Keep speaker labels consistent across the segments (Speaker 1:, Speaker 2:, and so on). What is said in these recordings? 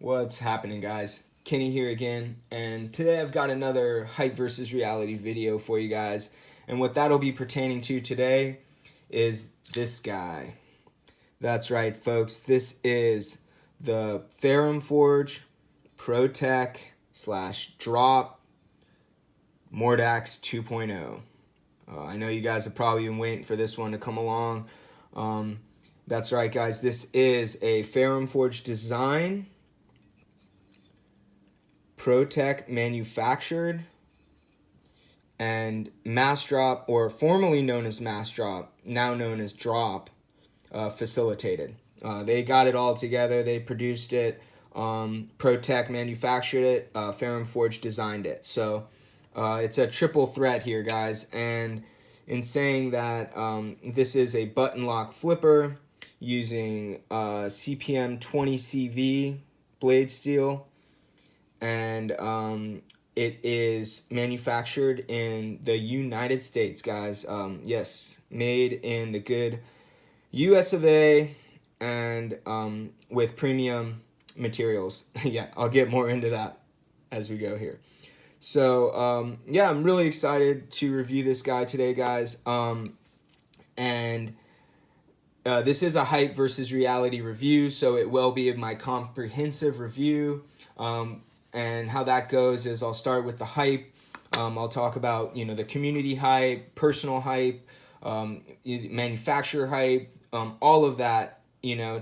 Speaker 1: What's happening, guys? Kenny here again, and today I've got another hype versus reality video for you guys. And what that'll be pertaining to today is this guy. That's right, folks. This is the Ferrum Forge Protech / drop Mordax 2.0. I know you guys have probably been waiting for this one to come along. That's right, guys. This is a Ferrum Forge design, Protech manufactured, and mass drop, or formerly known as mass drop, now known as drop, facilitated. They got it all together. They produced it. Protech manufactured it. Ferrum Forge designed it. So it's a triple threat here, guys. And in saying that, this is a button lock flipper using CPM 20CV blade steel. And it is manufactured in the United States, guys. Yes, made in the good US of A, and with premium materials. Yeah, I'll get more into that as we go here. So, yeah, I'm really excited to review this guy today, guys. And this is a hype versus reality review, so it will be my comprehensive review. And how that goes is I'll start with the hype. I'll talk about, the community hype, personal hype, manufacturer hype, all of that,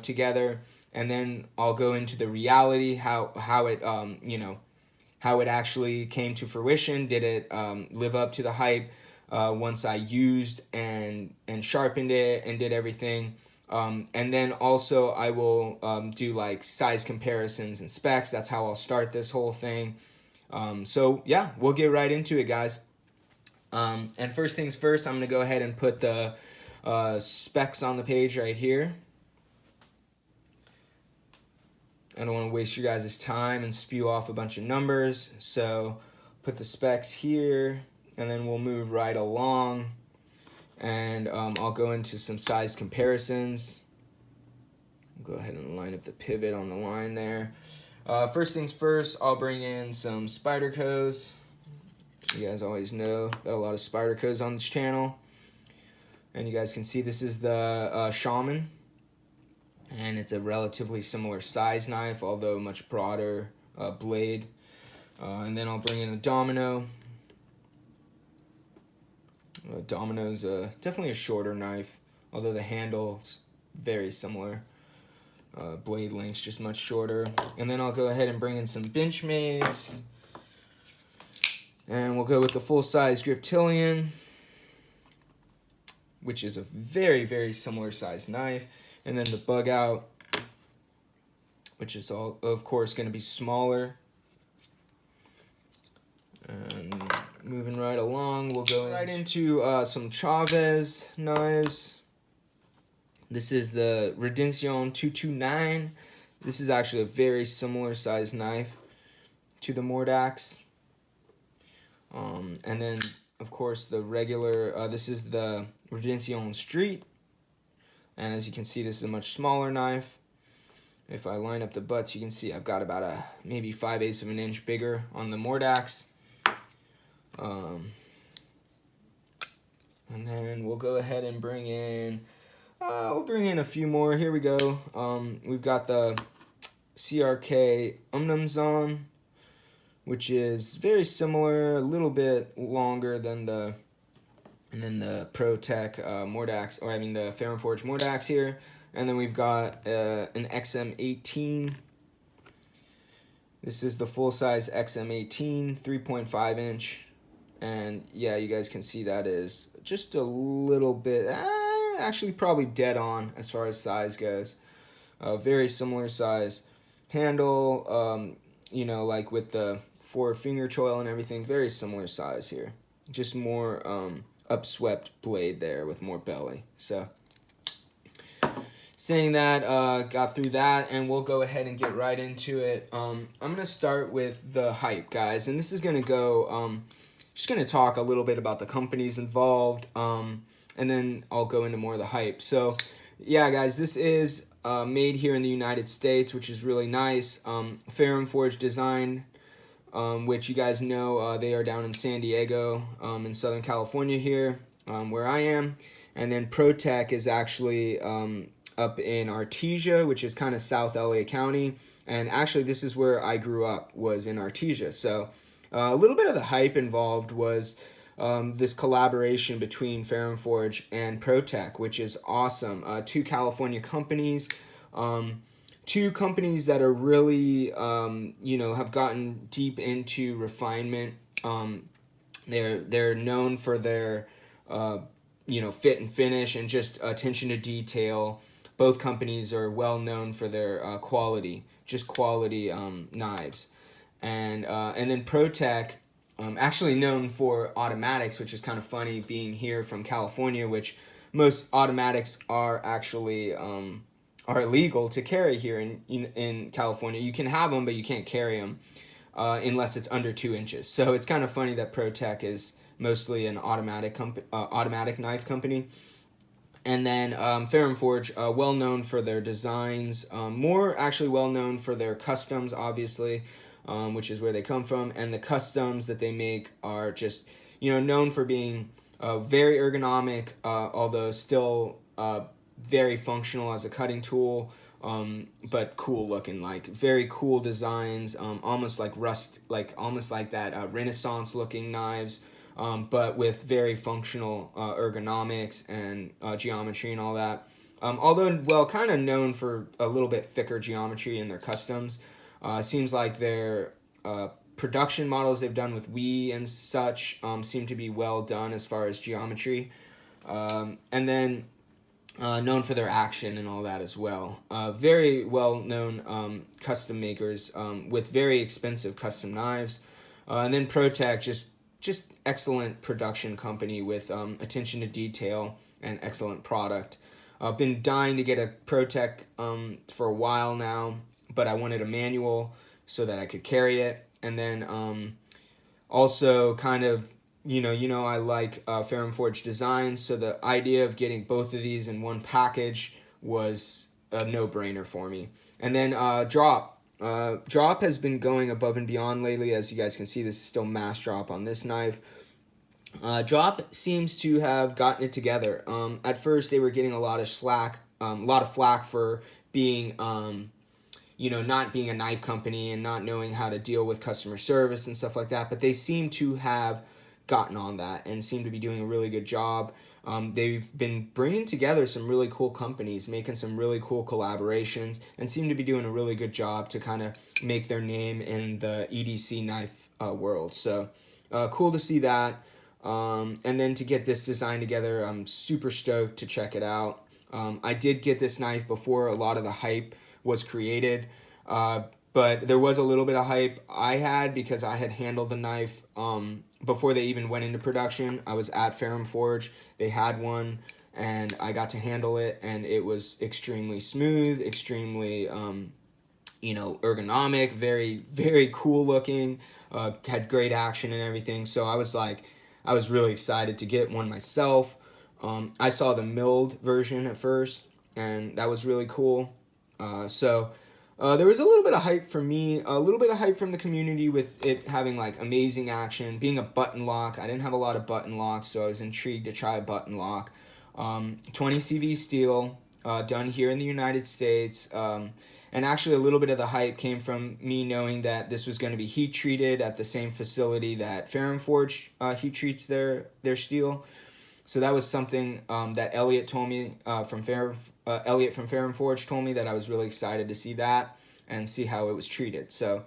Speaker 1: together. And then I'll go into the reality, how it, how it actually came to fruition. Did it live up to the hype once I used and sharpened it and did everything? And then also I will do like size comparisons and specs. That's how I'll start this whole thing. So yeah, we'll get right into it, guys. And first things first, I'm going to go ahead and put the specs on the page right here. I don't want to waste your guys' time and spew off a bunch of numbers. So put the specs here, and then we'll move right along. And I'll go into some size comparisons. Go ahead and line up the pivot on the line there. First things first, I'll bring in some Spydercos. You guys always know, got a lot of Spydercos on this channel. And you guys can see this is the Shaman. And it's a relatively similar size knife, although much broader blade. And then I'll bring in a Domino. Domino's definitely a shorter knife, although the handle's very similar. Blade length's just much shorter. And then I'll go ahead and bring in some Benchmades. And we'll go with the full-size Griptilian, which is a very, very similar size knife. And then the Bug Out, which is, all, of course, going to be smaller. And moving right along, we'll go right into some Chavez knives. This is the Redemption 229. This is actually a very similar size knife to the Mordax. And then, of course, the regular, this is the Redemption Street. And as you can see, this is a much smaller knife. If I line up the butts, you can see I've got about a maybe 5/8 of an inch bigger on the Mordax. And then we'll go ahead and bring in, a few more. Here we go. We've got the CRK Umnumzon, which is very similar, a little bit longer than the Protech Mordax, or I mean the Ferrum Forge Mordax here. And then we've got an XM18. This is the full-size XM18, 3.5 inch. And yeah, you guys can see that is just a little bit, actually probably dead on as far as size goes. Very similar size. Handle, like with the 4-finger choil and everything, very similar size here. Just more upswept blade there with more belly. So saying that, got through that, and we'll go ahead and get right into it. I'm going to start with the hype, guys, and this is going to go, just going to talk a little bit about the companies involved, and then I'll go into more of the hype. So yeah, guys, this is made here in the United States, which is really nice. Ferrum Forge design, which you guys know, they are down in San Diego, in Southern California here, where I am. And then Protech is actually up in Artesia, which is kind of South LA County. And actually, this is where I grew up, was in Artesia. So a little bit of the hype involved was this collaboration between Ferrum Forge and Protech, which is awesome. Two California companies, two companies that are really, have gotten deep into refinement. They're known for their, fit and finish and just attention to detail. Both companies are well known for their quality knives, and then Protech, actually known for automatics, which is kind of funny being here from California, which most automatics are actually are illegal to carry here in California. You can have them, but you can't carry them unless it's under 2 inches. So it's kind of funny that Protech is mostly an automatic knife company. And then Ferrum Forge, well known for their designs, more actually well known for their customs, obviously, which is where they come from. And the customs that they make are just, known for being very ergonomic, although still very functional as a cutting tool, but cool looking, like very cool designs, almost like almost like that Renaissance looking knives. But with very functional ergonomics and geometry and all that. Although, kind of known for a little bit thicker geometry in their customs. Seems like their production models they've done with Wii and such seem to be well done as far as geometry. And then known for their action and all that as well. Very well-known custom makers with very expensive custom knives. And then Protech, just excellent production company with attention to detail and excellent product. I've been dying to get a Protech for a while now, but I wanted a manual so that I could carry it. And then also kind of, I like Ferrum Forge designs, so the idea of getting both of these in one package was a no-brainer for me. And then Drop. Drop has been going above and beyond lately. As you guys can see, this is still mass drop on this knife. Drop seems to have gotten it together. At first, they were getting a lot of flack for being, not being a knife company and not knowing how to deal with customer service and stuff like that. But they seem to have gotten on that and seem to be doing a really good job. They've been bringing together some really cool companies, making some really cool collaborations, and seem to be doing a really good job to kind of make their name in the EDC knife world. So cool to see that. And then to get this design together, I'm super stoked to check it out. I did get this knife before a lot of the hype was created, but there was a little bit of hype I had because I had handled the knife before they even went into production. I was at Ferrum Forge. They had one, and I got to handle it, and it was extremely smooth, extremely, ergonomic, very, very cool looking, had great action and everything. So I was really excited to get one myself. I saw the milled version at first, and that was really cool. There was a little bit of hype from me, a little bit of hype from the community with it having like amazing action, being a button lock. I didn't have a lot of button locks, so I was intrigued to try a button lock. 20 CV steel, done here in the United States. And actually a little bit of the hype came from me knowing that this was going to be heat treated at the same facility that Ferrum Forge heat treats their steel. So that was something that Elliot told me Elliot from Ferrum Forge told me that I was really excited to see that and see how it was treated. So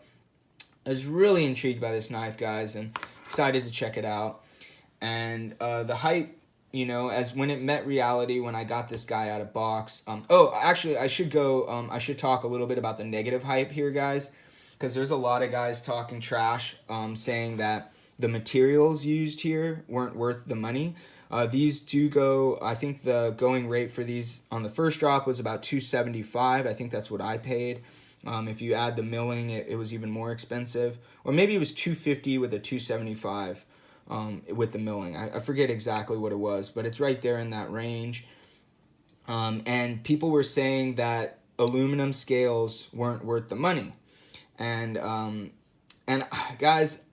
Speaker 1: I was really intrigued by this knife, guys, and excited to check it out. And the hype, as when it met reality, when I got this guy out of box. Actually, I should talk a little bit about the negative hype here, guys, because there's a lot of guys talking trash, saying that the materials used here weren't worth the money. These do go, I think the going rate for these on the first drop was about $275. I think that's what I paid. If you add the milling, it was even more expensive. Or maybe it was $250 with a $275 with the milling. I forget exactly what it was, but it's right there in that range. And people were saying that aluminum scales weren't worth the money. And guys,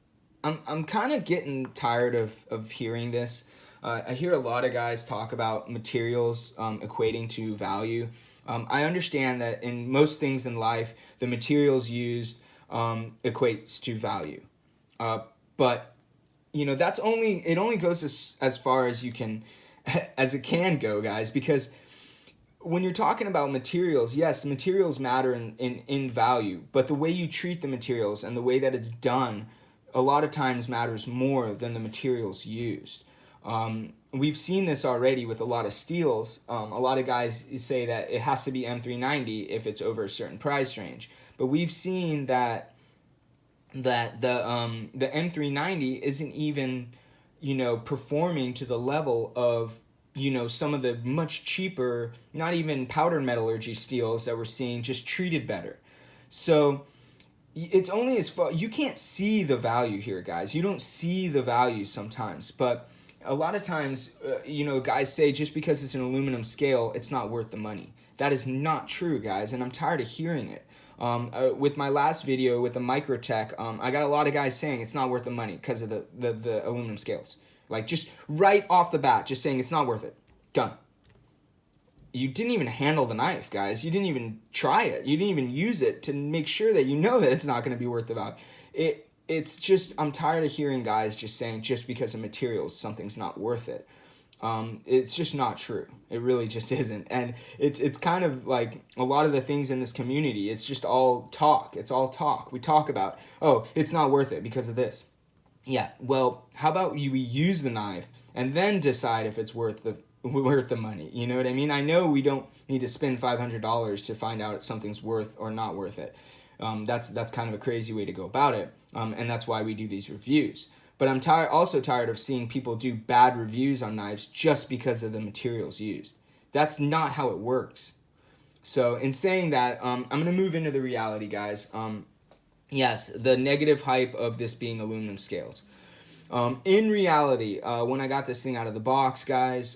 Speaker 1: I'm kind of getting tired of hearing this. I hear a lot of guys talk about materials equating to value. I understand that in most things in life, the materials used equates to value. But it only goes as far as you can, as it can go, guys, because when you're talking about materials, yes, materials matter in value, but the way you treat the materials and the way that it's done a lot of times matters more than the materials used. We've seen this already with a lot of steels. A lot of guys say that it has to be M390 if it's over a certain price range, but we've seen that the M390 isn't even performing to the level of some of the much cheaper, not even powder metallurgy steels that we're seeing, just treated better. So it's only as far, you can't see the value here, guys. You don't see the value sometimes, but a lot of times, guys say just because it's an aluminum scale, it's not worth the money. That is not true, guys, and I'm tired of hearing it. With my last video with the Microtech, I got a lot of guys saying it's not worth the money because of the aluminum scales. Like, just right off the bat, just saying it's not worth it. Done. You didn't even handle the knife, guys. You didn't even try it. You didn't even use it to make sure that that it's not going to be worth the value. It's just, I'm tired of hearing guys just saying just because of materials, something's not worth it. It's just not true. It really just isn't. And it's kind of like a lot of the things in this community, it's just all talk. It's all talk. We talk about, oh, it's not worth it because of this. Yeah, well, how about we use the knife and then decide if it's worth the money? You know what I mean? I know we don't need to spend $500 to find out if something's worth or not worth it. That's kind of a crazy way to go about it, and that's why we do these reviews. But I'm also tired of seeing people do bad reviews on knives just because of the materials used. That's not how it works. So in saying that, I'm going to move into the reality, guys. Yes, the negative hype of this being aluminum scales. In reality, when I got this thing out of the box, guys,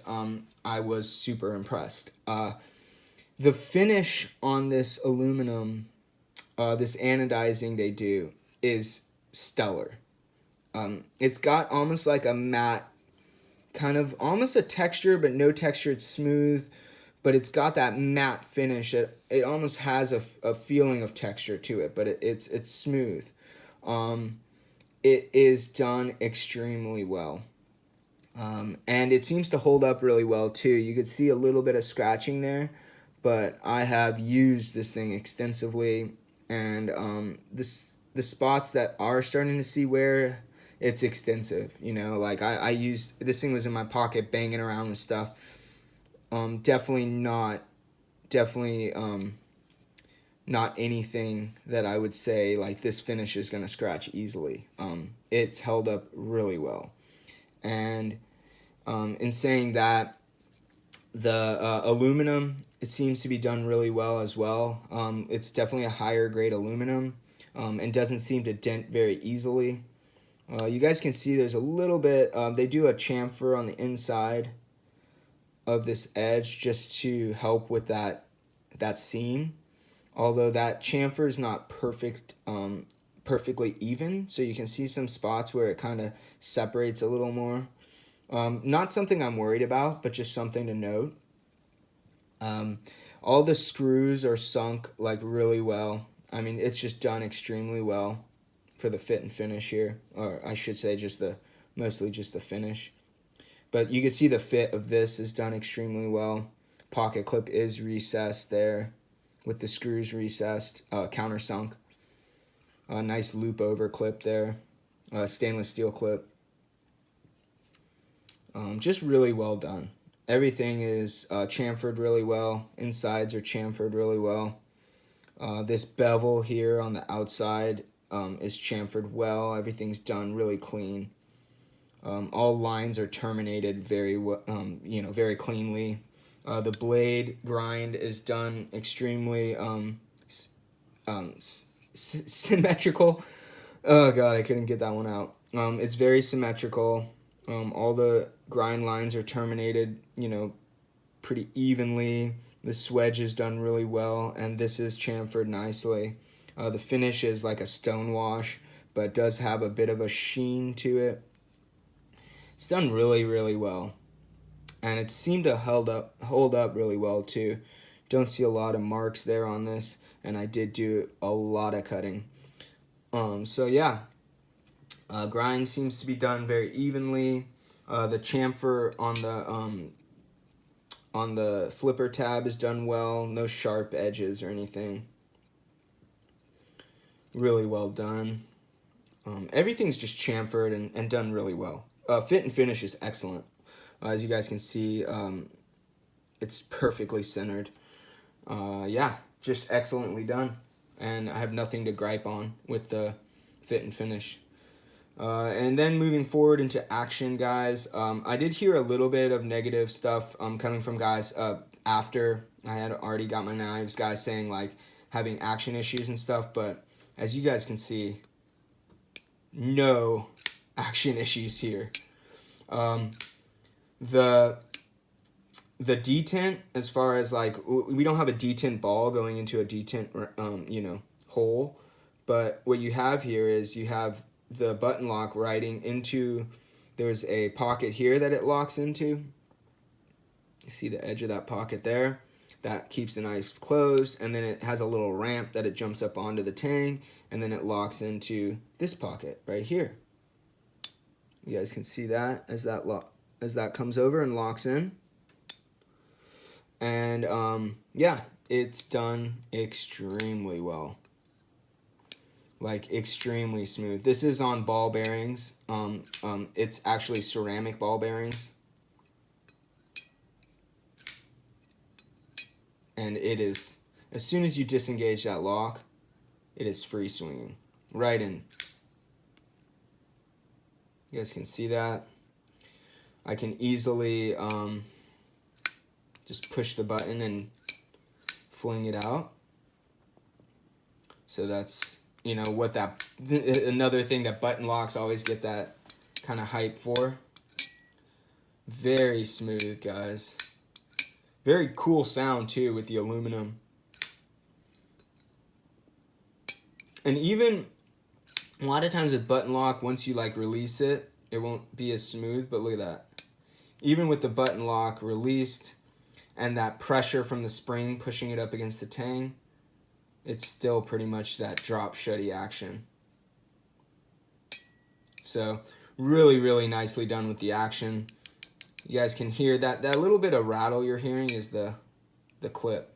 Speaker 1: I was super impressed. The finish on this aluminum, this anodizing they do, is stellar. It's got almost like a matte, kind of almost a texture, but no texture. It's smooth, but it's got that matte finish. It almost has a feeling of texture to it, but it's smooth. It is done extremely well. And it seems to hold up really well too. You could see a little bit of scratching there, but I have used this thing extensively, and the spots that are starting to see wear, it's extensive. Like I used, this thing was in my pocket banging around with stuff. Definitely not anything that I would say like this finish is going to scratch easily. It's held up really well. And in saying that, the aluminum, it seems to be done really well as well. It's definitely a higher grade aluminum, and doesn't seem to dent very easily. You guys can see there's a little bit, they do a chamfer on the inside of this edge just to help with that seam. Although that chamfer is not perfectly even, so you can see some spots where it kind of separates a little more. Not something I'm worried about, but just something to note. All the screws are sunk like really well. I mean, it's just done extremely well for the fit and finish here, or I should say mostly just the finish. But you can see the fit of this is done extremely well. Pocket clip is recessed there with the screws recessed, countersunk. A nice loop over clip there, stainless steel clip. Just really well done. Everything is chamfered really well. Insides are chamfered really well. This bevel here on the outside is chamfered well. Everything's done really clean. All lines are terminated very very cleanly. The blade grind is done extremely symmetrical. Oh god, I couldn't get that one out. It's very symmetrical. All the grind lines are terminated, pretty evenly. The swedge is done really well, and this is chamfered nicely. The finish is like a stone wash, but does have a bit of a sheen to it. It's done really, really well, and it seemed to hold up really well too. Don't see a lot of marks there on this, and I did do a lot of cutting. So yeah, grind seems to be done very evenly. The chamfer on the flipper tab is done well. No sharp edges or anything. Really well done. Everything's just chamfered and done really well. Fit and finish is excellent. As you guys can see, it's perfectly centered. Yeah, just excellently done. And I have nothing to gripe on with the fit and finish. And then moving forward into action, guys, I did hear a little bit of negative stuff coming from guys after I had already got my knives, guys saying like having action issues and stuff, but as you guys can see, no action issues here. The detent, as far as like, we don't have a detent ball going into a detent hole, but what you have here is you have the button lock riding into, there's a pocket here that it locks into. You see the edge of that pocket there? That keeps the knife closed, and then it has a little ramp that it jumps up onto the tang, and then it locks into this pocket right here. You guys can see that as that comes over and locks in. And yeah, it's done extremely well. Like extremely smooth. This is on ball bearings. It's actually ceramic ball bearings. And it is, as soon as you disengage that lock, it is free swinging right in. You guys can see that. I can easily just push the button and fling it out. So that's, you know, what that, another thing that button locks always get that kind of hype for. Very smooth, guys. Very cool sound too with the aluminum. And even a lot of times with button lock, once you like release it, it won't be as smooth, but look at that. Even with the button lock released and that pressure from the spring pushing it up against the tang, it's still pretty much that drop shutty action. So really, really nicely done with the action. You guys can hear that little bit of rattle you're hearing is the clip.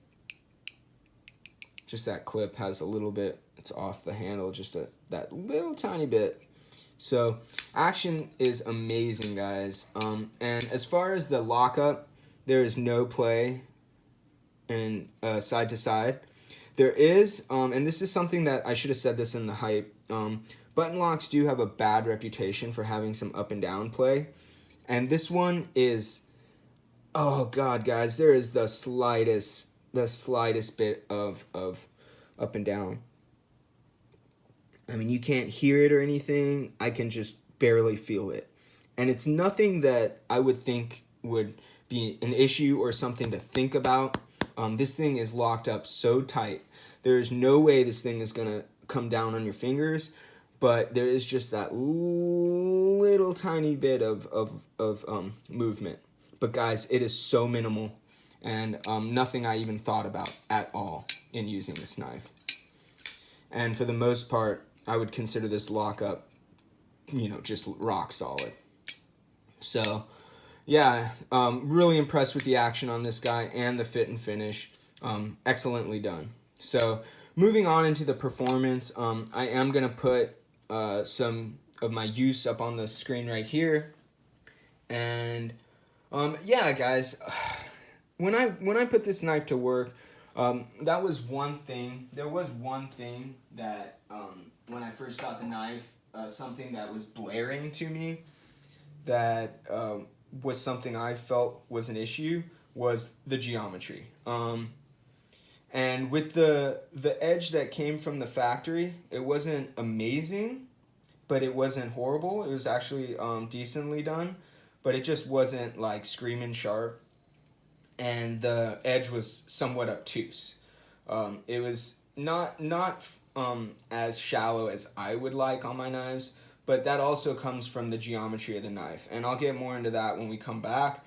Speaker 1: Just that clip has a little bit, it's off the handle, just that little tiny bit. So action is amazing, guys. And as far as the lockup, there is no play and side to side. There is, and this is something that I should have said this in the hype. Button locks do have a bad reputation for having some up and down play. And this one is, oh God, guys, there is the slightest bit of up and down. I mean, you can't hear it or anything. I can just barely feel it. And it's nothing that I would think would be an issue or something to think about. This thing is locked up so tight. There is no way this thing is going to come down on your fingers. But there is just that little tiny bit of movement. But guys, it is so minimal and nothing I even thought about at all in using this knife. And for the most part, I would consider this lockup, you know, just rock solid. So yeah, really impressed with the action on this guy and the fit and finish. Excellently done. So moving on into the performance, I am going to put some of my use up on the screen right here. And yeah, guys, when I put this knife to work, that was one thing. There was one thing that when I first got the knife, something that was blaring to me that was something I felt was an issue was the geometry. And with the edge that came from the factory, it wasn't amazing, but it wasn't horrible. It was actually decently done, but it just wasn't like screaming sharp. and the edge was somewhat obtuse. It was not as shallow as I would like on my knives, but that also comes from the geometry of the knife, and I'll get more into that when we come back.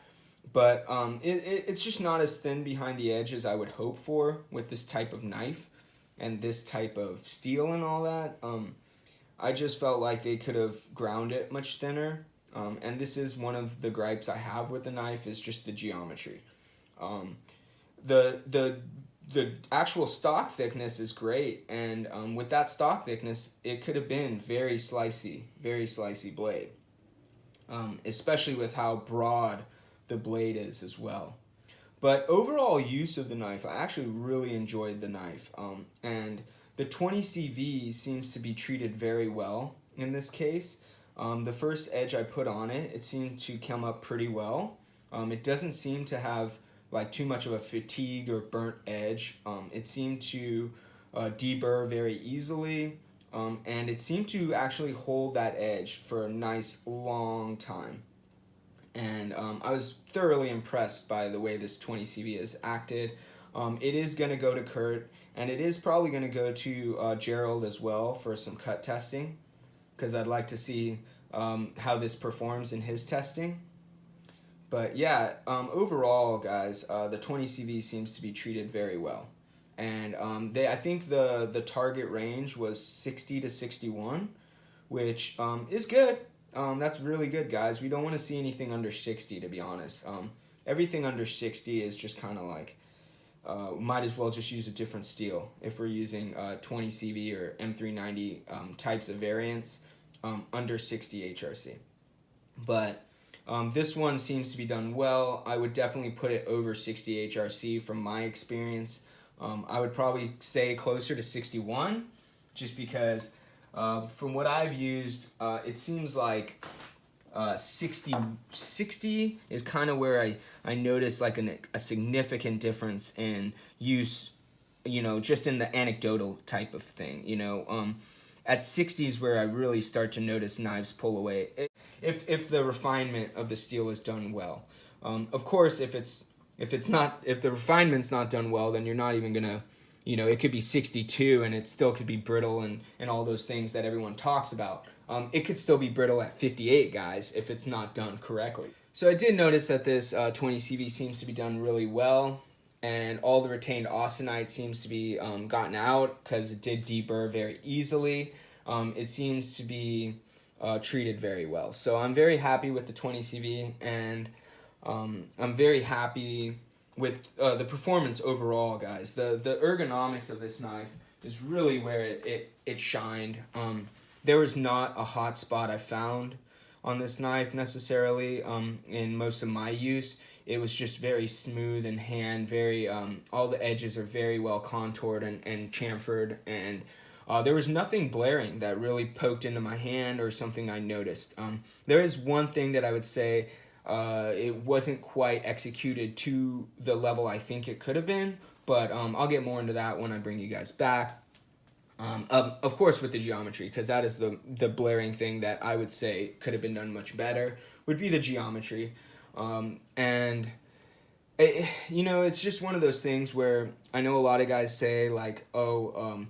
Speaker 1: But it's just not as thin behind the edge as I would hope for with this type of knife and this type of steel and all that. I just felt like they could have ground it much thinner. And this is one of the gripes I have with the knife, is just the geometry. Um, the actual stock thickness is great, and with that stock thickness, it could have been very slicey blade, especially with how broad the blade is as well. But overall use of the knife, I actually really enjoyed the knife, and the 20CV seems to be treated very well in this case. The first edge I put on it, it seemed to come up pretty well. It doesn't seem to have like too much of a fatigued or burnt edge. It seemed to deburr very easily, and it seemed to actually hold that edge for a nice long time. And I was thoroughly impressed by the way this 20CV has acted. It is going to go to Kurt, and it is probably going to go to Gerald as well for some cut testing, because I'd like to see how this performs in his testing. But yeah, overall, guys, the 20CV seems to be treated very well. And I think the target range was 60 to 61, which is good. That's really good, guys. We don't want to see anything under 60, to be honest. Everything under 60 is just kind of like, might as well just use a different steel if we're using 20CV or M390 types of variants under 60 HRC. But this one seems to be done well. I would definitely put it over 60 HRC from my experience. I would probably say closer to 61, just because from what I've used, it seems like 60 is kind of where I noticed like a significant difference in use, just in the anecdotal type of thing, at 60 is where I really start to notice knives pull away if the refinement of the steel is done well. Of course, if the refinement's not done well, then you're not even gonna, it could be 62 and it still could be brittle and all those things that everyone talks about. It could still be brittle at 58, guys, if it's not done correctly. So I did notice that this 20CV seems to be done really well, and all the retained austenite seems to be gotten out because it did deburr very easily. It seems to be treated very well. So I'm very happy with the 20CV, and I'm very happy with the performance overall, guys. The ergonomics of this knife is really where it shined. There was not a hot spot I found on this knife necessarily in most of my use. It was just very smooth in hand, very all the edges are very well contoured and chamfered, and there was nothing blaring that really poked into my hand or something I noticed. There is one thing that I would say it wasn't quite executed to the level I think it could have been, but I'll get more into that when I bring you guys back. Of course with the geometry, because that is the blaring thing that I would say could have been done much better, would be the geometry. And it's just one of those things where I know a lot of guys say like, for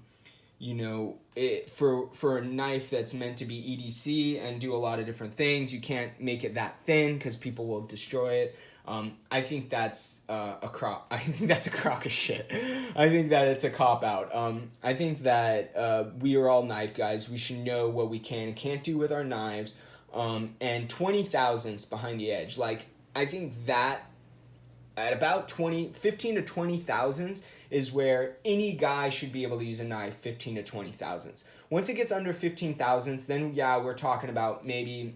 Speaker 1: a knife that's meant to be EDC and do a lot of different things, you can't make it that thin because people will destroy it. I think that's I think that's a crock of shit. I think that it's a cop out. I think that we are all knife guys. We should know what we can and can't do with our knives. And 20 thousandths behind the edge. Like, I think that at about 15 to 20 thousandths is where any guy should be able to use a knife 15 to 20 thousandths. Once it gets under 15 thousandths, then yeah, we're talking about maybe,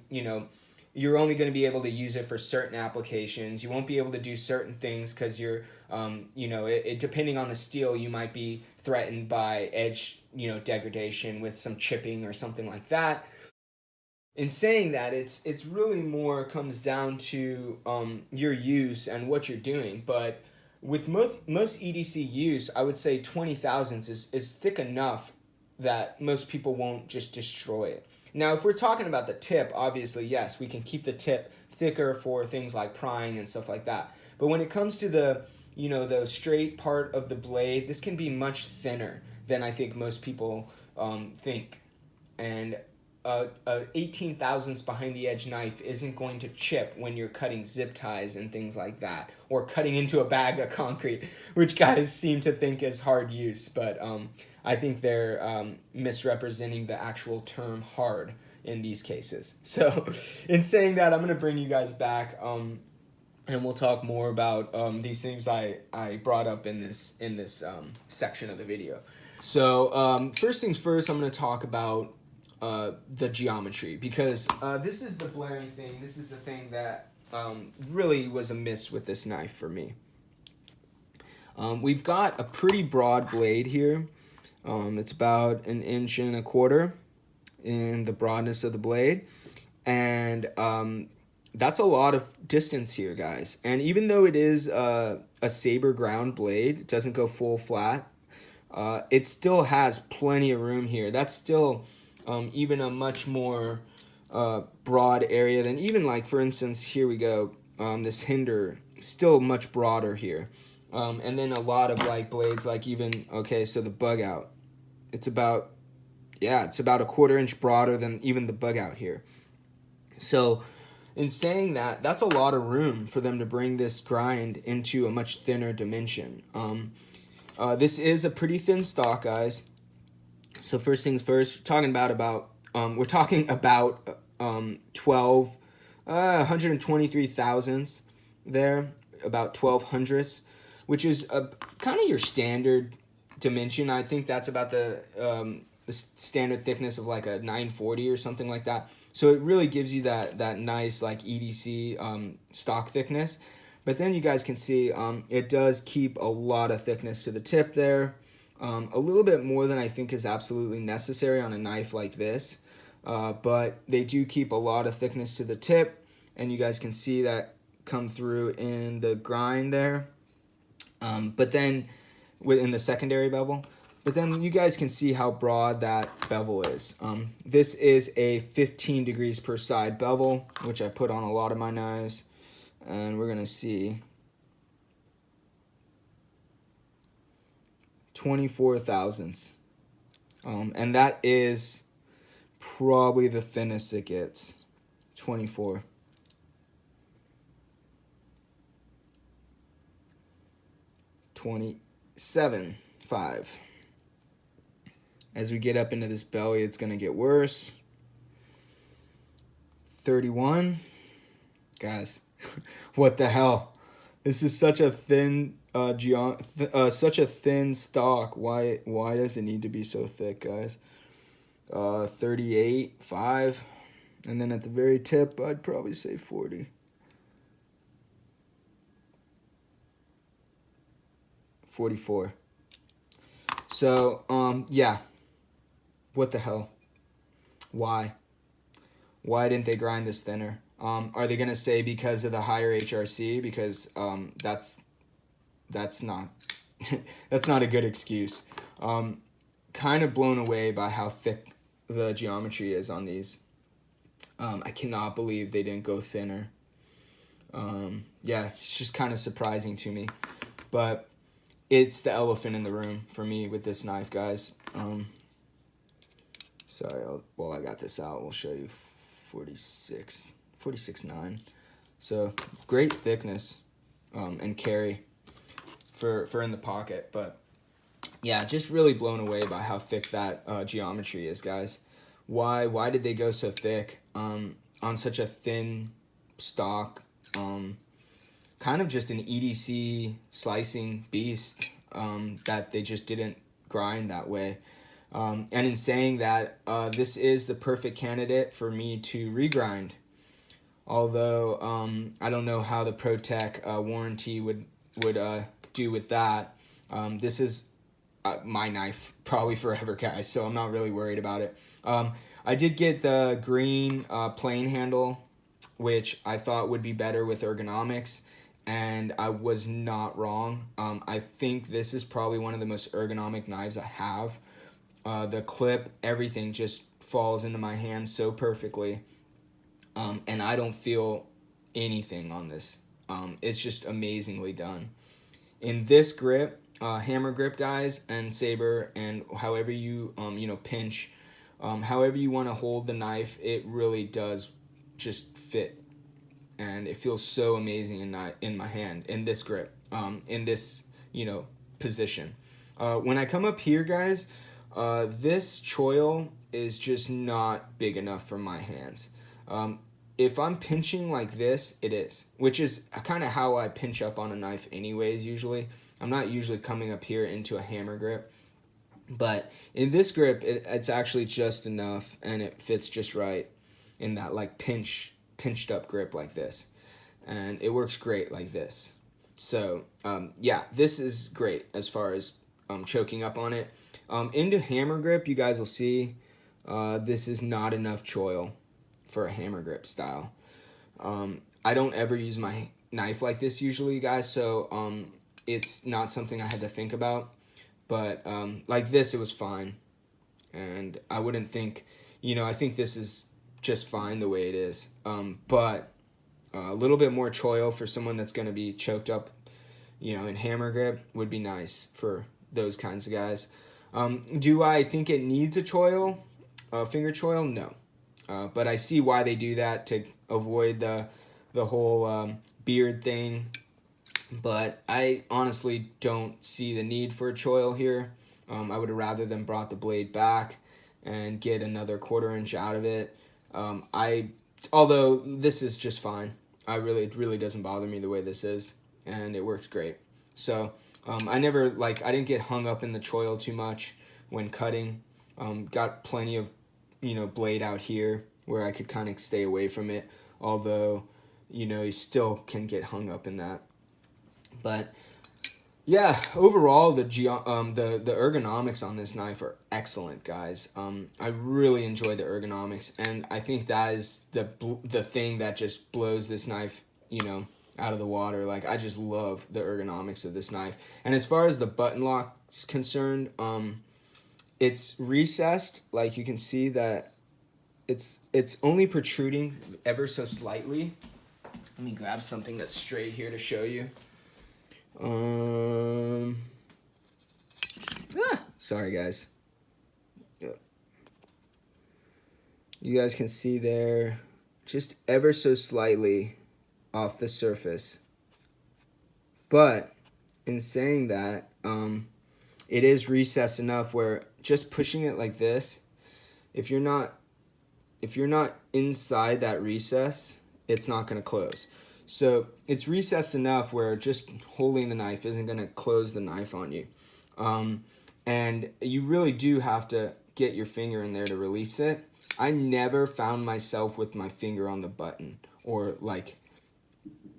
Speaker 1: you're only going to be able to use it for certain applications. You won't be able to do certain things because you're, depending on the steel, you might be threatened by edge, degradation with some chipping or something like that. In saying that, it's really more comes down to your use and what you're doing. But with most EDC use, I would say 20 thousandths is thick enough that most people won't just destroy it. Now, if we're talking about the tip, obviously, yes, we can keep the tip thicker for things like prying and stuff like that. But when it comes to the, the straight part of the blade, this can be much thinner than I think most people think. And a 18 thousandths behind the edge knife isn't going to chip when you're cutting zip ties and things like that, or cutting into a bag of concrete, which guys seem to think is hard use, but I think they're misrepresenting the actual term hard in these cases. So in saying that, I'm going to bring you guys back, and we'll talk more about these things I brought up in this section of the video. So first things first, I'm going to talk about the geometry, because this is the blaring thing. This is the thing that really was a miss with this knife for me. We've got a pretty broad blade here. It's about 1.25 inches in the broadness of the blade, and that's a lot of distance here, guys. And even though it is a saber ground blade, it doesn't go full flat, it still has plenty of room here. That's still even a much more broad area than even, like, for instance, here we go, this hinder, still much broader here. And then a lot of like blades, like even, okay, so the bug out, it's about a 1/4 inch broader than even the bug out here. So in saying that, that's a lot of room for them to bring this grind into a much thinner dimension. This is a pretty thin stock, guys. So first things first, we're talking about 123 thousandths there, about 12 hundredths, which is kind of your standard dimension. I think that's about the standard thickness of like a 940 or something like that. So it really gives you that nice like EDC stock thickness. But then you guys can see it does keep a lot of thickness to the tip there. A little bit more than I think is absolutely necessary on a knife like this. But they do keep a lot of thickness to the tip, and you guys can see that come through in the grind there. But then within the secondary bevel. But then you guys can see how broad that bevel is. This is a 15 degrees per side bevel, which I put on a lot of my knives. And we're going to see 24 thousandths. And that is probably the thinnest it gets. 24. 27.5. As we get up into this belly, it's going to get worse. 31. Guys, what the hell? This is such a thin such a thin stock. Why does it need to be so thick, guys? 38.5. And then at the very tip, I'd probably say 40. 44. So, yeah. What the hell? Why? Why didn't they grind this thinner? Are they gonna say because of the higher HRC? Because that's not that's not a good excuse. Kind of blown away by how thick the geometry is on these. I cannot believe they didn't go thinner. Yeah, it's just kind of surprising to me, but it's the elephant in the room for me with this knife, guys. Sorry, while I got this out, we'll show you 46.9. So great thickness and carry for in the pocket, but yeah, just really blown away by how thick that geometry is, guys. Why did they go so thick on such a thin stock? Kind of just an EDC slicing beast that they just didn't grind that way. And in saying that, this is the perfect candidate for me to regrind. Although I don't know how the Protech warranty would do with that. This is my knife probably forever, guys, so I'm not really worried about it. I did get the green plane handle, which I thought would be better with Ergonomics, and I was not wrong. I think this is probably one of the most ergonomic knives I have. The clip, everything just falls into my hand so perfectly, and I don't feel anything on this. It's just amazingly done. In this grip, hammer grip, guys, and saber, and however you pinch, however you want to hold the knife, it really does just fit, and it feels so amazing in my hand, in this grip, in this position. When I come up here, guys, this choil is just not big enough for my hands. If I'm pinching like this, it is, which is kind of how I pinch up on a knife anyways, usually. I'm not usually coming up here into a hammer grip. But in this grip, it's actually just enough, and it fits just right in that like pinched up grip like this. And it works great like this. So, yeah, this is great as far as choking up on it. Into hammer grip, you guys will see this is not enough choil for a hammer grip style. I don't ever use my knife like this usually, guys, so it's not something I had to think about. But like this, it was fine. And I wouldn't think, I think this is just fine the way it is. But a little bit more choil for someone that's going to be choked up, in hammer grip would be nice for those kinds of guys. Do I think it needs a choil, finger choil? No. But I see why they do that, to avoid the whole beard thing. But I honestly don't see the need for a choil here. I would have rather them brought the blade back and get another 1/4 inch out of it. Although this is just fine. It really doesn't bother me the way this is, and it works great. So I didn't get hung up in the choil too much when cutting. Got plenty of blade out here where I could kind of stay away from it, although you still can get hung up in that. But yeah, overall the ergonomics on this knife are excellent, guys. I really enjoy the ergonomics, and I think that is the thing that just blows this knife out of the water. Like, I just love the ergonomics of this knife. And as far as the button lock's concerned, it's recessed. Like, you can see that it's only protruding ever so slightly. Let me grab something that's straight here to show you. Sorry, guys. You guys can see there, just ever so slightly off the surface. But in saying that, it is recessed enough where just pushing it like this, if you're not inside that recess, it's not going to close. So it's recessed enough where just holding the knife isn't going to close the knife on you. And you really do have to get your finger in there to release it. I never found myself with my finger on the button, or like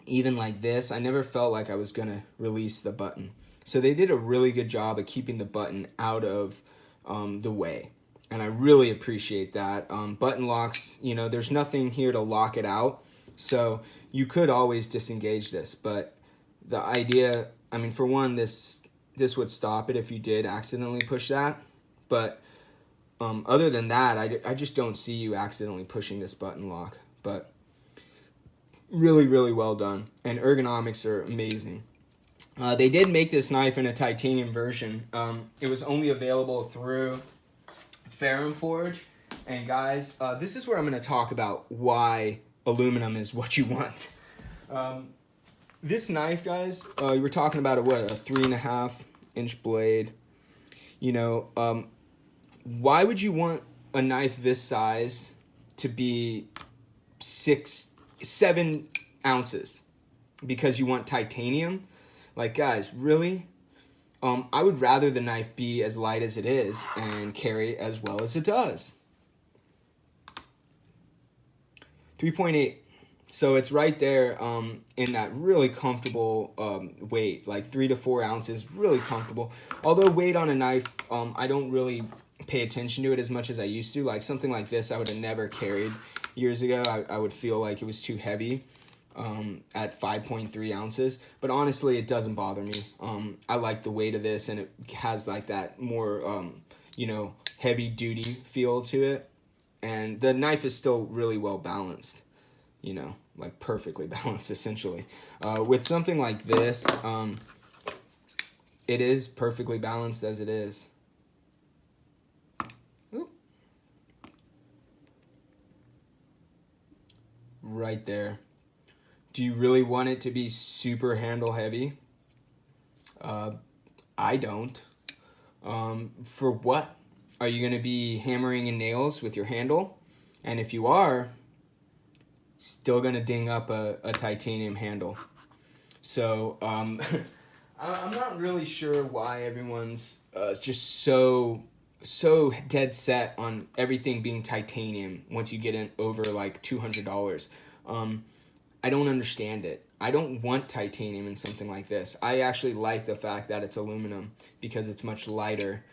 Speaker 1: even like this. I never felt like I was going to release the button. So they did a really good job of keeping the button out of the way. And I really appreciate that. Button locks, there's nothing here to lock it out. So you could always disengage this, but the idea, for one, this would stop it if you did accidentally push that. But other than that, I just don't see you accidentally pushing this button lock. But really, really well done. And ergonomics are amazing. They did make this knife in a titanium version. It was only available through Ferrum Forge. And guys, this is where I'm going to talk about why aluminum is what you want. This knife, guys, you were talking about a 3.5 inch blade. Why would you want a knife this size to be 7 ounces? Because you want titanium? Like, guys, really? I would rather the knife be as light as it is and carry as well as it does. 3.8. So it's right there in that really comfortable weight, like 3 to 4 ounces, really comfortable. Although weight on a knife, I don't really pay attention to it as much as I used to. Like something like this, I would have never carried years ago. I would feel like it was too heavy at 5.3 ounces. But honestly, it doesn't bother me. I like the weight of this, and it has like that more, heavy duty feel to it. And the knife is still really well balanced. you know, like perfectly balanced essentially. With something like this, it is perfectly balanced as it is. Ooh. Right there. Do you really want it to be super handle heavy? I don't. For what? Are you going to be hammering in nails with your handle? And if you are, still going to ding up a titanium handle. So I'm not really sure why everyone's just so dead set on everything being titanium once you get in over like $200. I don't understand it. I don't want titanium in something like this. I actually like the fact that it's aluminum because it's much lighter.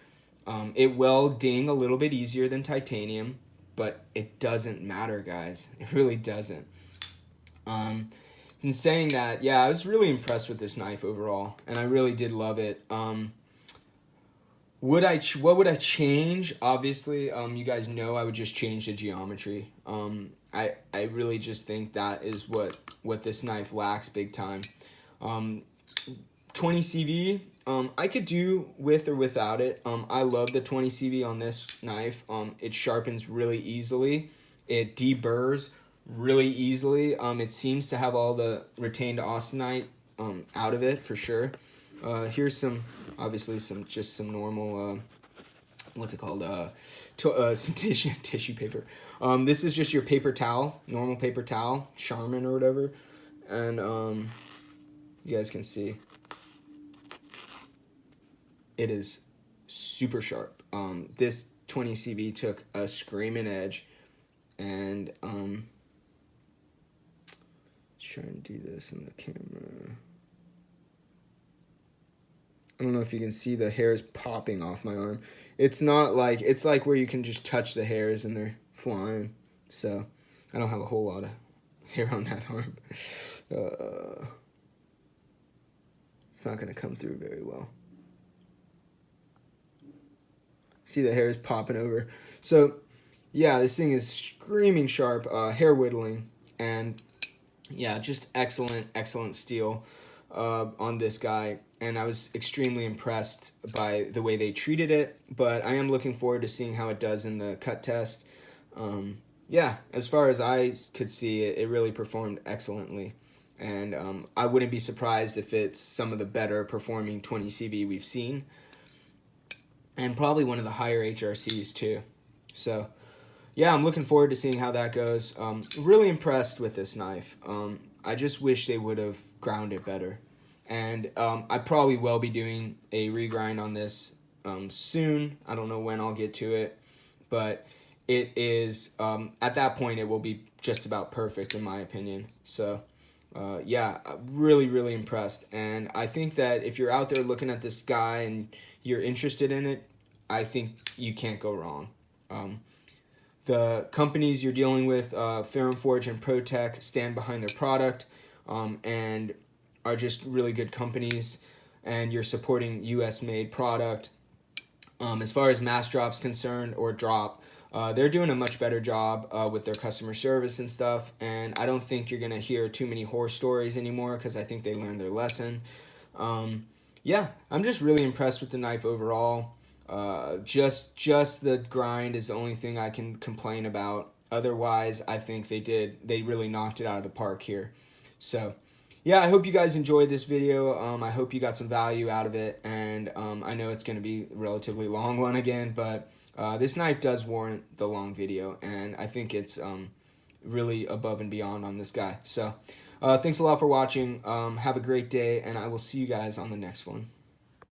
Speaker 1: It will ding a little bit easier than titanium, but it doesn't matter, guys. It really doesn't. In saying that, yeah, I was really impressed with this knife overall, and I really did love it. What would I change? Obviously, you guys know I would just change the geometry. I really just think that is what this knife lacks big time. 20 CV, I could do with or without it. I love the 20 CV on this knife. It sharpens really easily. It deburrs really easily. It seems to have all the retained austenite out of it for sure. Here's some, obviously some normal, what's it called? Tissue paper. This is just your paper towel, normal paper towel, Charmin or whatever, and you guys can see it is super sharp. This 20 CV took a screaming edge, and try and do this in the camera. I don't know if you can see the hairs popping off my arm. It's not like, it's like where you can just touch the hairs and they're flying. So I don't have a whole lot of hair on that arm. It's not going to come through very well. See the hairs popping over. So yeah, this thing is screaming sharp, hair whittling, and yeah, just excellent steel on this guy. And I was extremely impressed by the way they treated it, but I am looking forward to seeing how it does in the cut test. Yeah, as far as I could see, it really performed excellently. And I wouldn't be surprised if it's some of the better performing 20 CV we've seen. And probably one of the higher HRCs too. So yeah, I'm looking forward to seeing how that goes. Really impressed with this knife. I just wish they would have ground it better. And I probably will be doing a regrind on this soon. I don't know when I'll get to it, but it is, at that point, it will be just about perfect in my opinion. So yeah, really impressed. And I think that if you're out there looking at this guy and you're interested in it, I think you can't go wrong. The companies you're dealing with, Ferrum Forge and Protech, stand behind their product and are just really good companies, and you're supporting US-made product. As far as Mass Drop's concerned, or Drop, they're doing a much better job with their customer service and stuff, and I don't think you're going to hear too many horror stories anymore because I think they learned their lesson. Yeah, I'm just really impressed with the knife overall. Just the grind is the only thing I can complain about. Otherwise, I think they really knocked it out of the park here. So yeah, I hope you guys enjoyed this video. I hope you got some value out of it, and I know it's going to be a relatively long one again, but this knife does warrant the long video, and I think it's really above and beyond on this guy. So thanks a lot for watching. Have a great day, and I will see you guys on the next one.